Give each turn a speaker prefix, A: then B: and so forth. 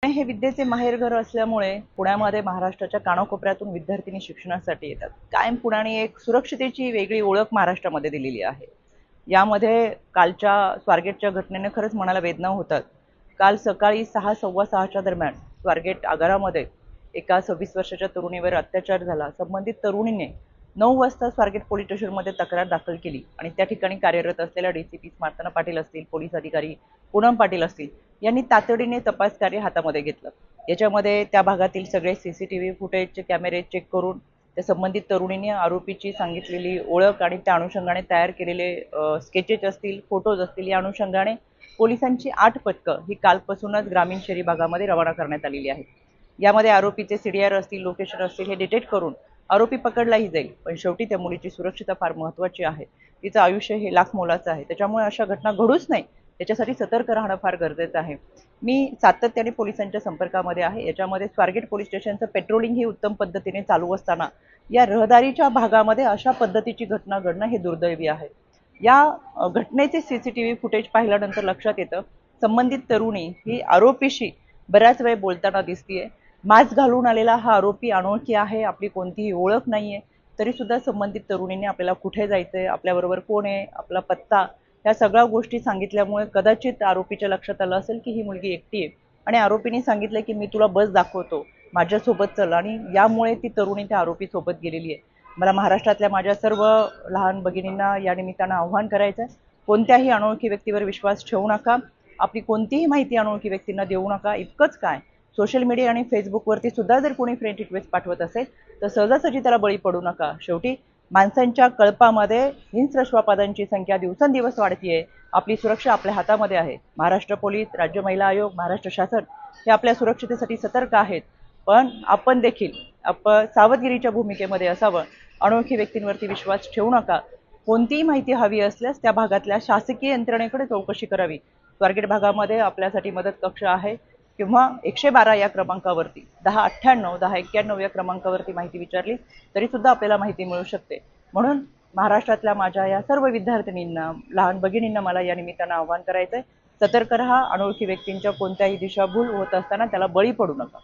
A: हे विद्येचे माहेरघर असल्यामुळे पुण्यामध्ये महाराष्ट्राच्या कानाकोपऱ्यातून विद्यार्थिनी शिक्षणासाठी येतात। कायम पुण्याने एक सुरक्षितेची वेगळी ओळख महाराष्ट्रामध्ये दिलेली आहे। यामध्ये कालच्या स्वारगेटच्या घटनेने खरंच मनाला वेदना होतात। काल सकाळी 6 सव्वा 6च्या दरम्यान स्वारगेट आगारामध्ये एका 26 वर्षाच्या तरुणीवर अत्याचार झाला। संबंधित तरुणीने 9 वाजता स्वारगेट पोलीस स्टेशनमध्ये तक्रार दाखल केली आणि त्या ठिकाणी कार्यरत असलेल्या डीसीपी स्मार्तना पाटील असतील, पोलीस अधिकारी पूनम पाटील असतील यांनी तातडीने तपास कार्य हातामध्ये घेतलं। याच्यामध्ये त्या भागातील सगळे सीसीटीव्ही फुटेजचे कॅमेरे चेक करून त्या संबंधित तरुणीने आरोपीची सांगितलेली ओळख आणि त्या अनुषंगाने तयार केलेले स्केचेस असतील, फोटोज असतील, या अनुषंगाने पोलिसांची 8 पथकं ही कालपासूनच ग्रामीण शहरी भागामध्ये रवाना करण्यात आलेली आहेत। यामध्ये आरोपीचे सीडीआर असतील, लोकेशन असतील हे डिटेक्ट करून आरोपी पकडलाही जाईल। पण शेवटी त्या मुलीची सुरक्षितता फार महत्त्वाची आहे। तिचं आयुष्य हे लाख मोलाचं आहे। त्याच्यामुळे अशा घटना घडूच नाही याच्यासाठी सतर्क राहणं फार गरजेचं आहे। मी सातत्याने पोलिसांच्या संपर्कामध्ये आहे। याच्यामध्ये स्वारगेट पोलीस स्टेशनचं पेट्रोलिंग ही उत्तम पद्धतीने चालू असताना या रहदारीच्या भागामध्ये अशा पद्धतीची घटना घडणं हे दुर्दैवी आहे। या घटनेचे सीसीटीव्ही फुटेज पाहिल्यानंतर लक्षात येतं संबंधित तरुणी ही आरोपीशी बऱ्याच वेळ बोलताना दिसतीये। मास्क घालून आलेला हा आरोपी अनोळखी आहे, आपली कोणतीही ओळख नाहीये, तरी सुद्धा संबंधित तरुणीने आपल्याला कुठे जायचंय, आपल्याबरोबर कोण आहे, आपला पत्ता, या सगळ्या गोष्टी सांगितल्यामुळे कदाचित आरोपीच्या लक्षात आलं असेल की ही मुलगी एकटी आहे आणि आरोपीने सांगितलं की मी तुला बस दाखवतो, माझ्यासोबत चल, आणि यामुळे ती तरुणी त्या आरोपीसोबत गेलेली आहे। मला महाराष्ट्रातल्या माझ्या सर्व लहान भगिनींना या निमित्तानं आव्हान करायचं आहे, कोणत्याही अनोळखी व्यक्तीवर विश्वास ठेवू नका, आपली कोणतीही माहिती अनोळखी व्यक्तींना देऊ नका। इतकंच काय, सोशल मीडिया आणि फेसबुकवरती सुद्धा जर कोणी फ्रेंड रिक्वेस्ट पाठवत असेल तर सहजासहजी त्याला बळी पडू नका। शेवटी माणसांच्या कळपामध्ये हिंस्र श्वापदांची संख्या दिवसेंदिवस वाढतीये। आपली सुरक्षा आपल्या हातामध्ये आहे। महाराष्ट्र पोलीस, राज्य महिला आयोग, महाराष्ट्र शासन हे आपल्या सुरक्षितेसाठी सतर्क आहेत, पण आपण देखील सावधगिरीच्या भूमिकेमध्ये असावं। अनोळखी व्यक्तींवरती विश्वास ठेवू नका। कोणतीही माहिती हवी असल्यास त्या भागातल्या शासकीय यंत्रणेकडे चौकशी करावी। स्वारगेट भागामध्ये आपल्यासाठी मदत कक्ष आहे किंवा 112 या क्रमांकावरती 1098 1091 या क्रमांकावरती माहिती विचारली तरी सुद्धा आपल्याला माहिती मिळू शकते। म्हणून महाराष्ट्रातल्या माझ्या या सर्व विद्यार्थिनींना, लहान भगिनींना मला या निमित्तानं आवाहन करायचंय, सतर्क रहा। अनोळखी व्यक्तींच्या कोणत्याही दिशाभूल होत असताना त्याला बळी पडू नका।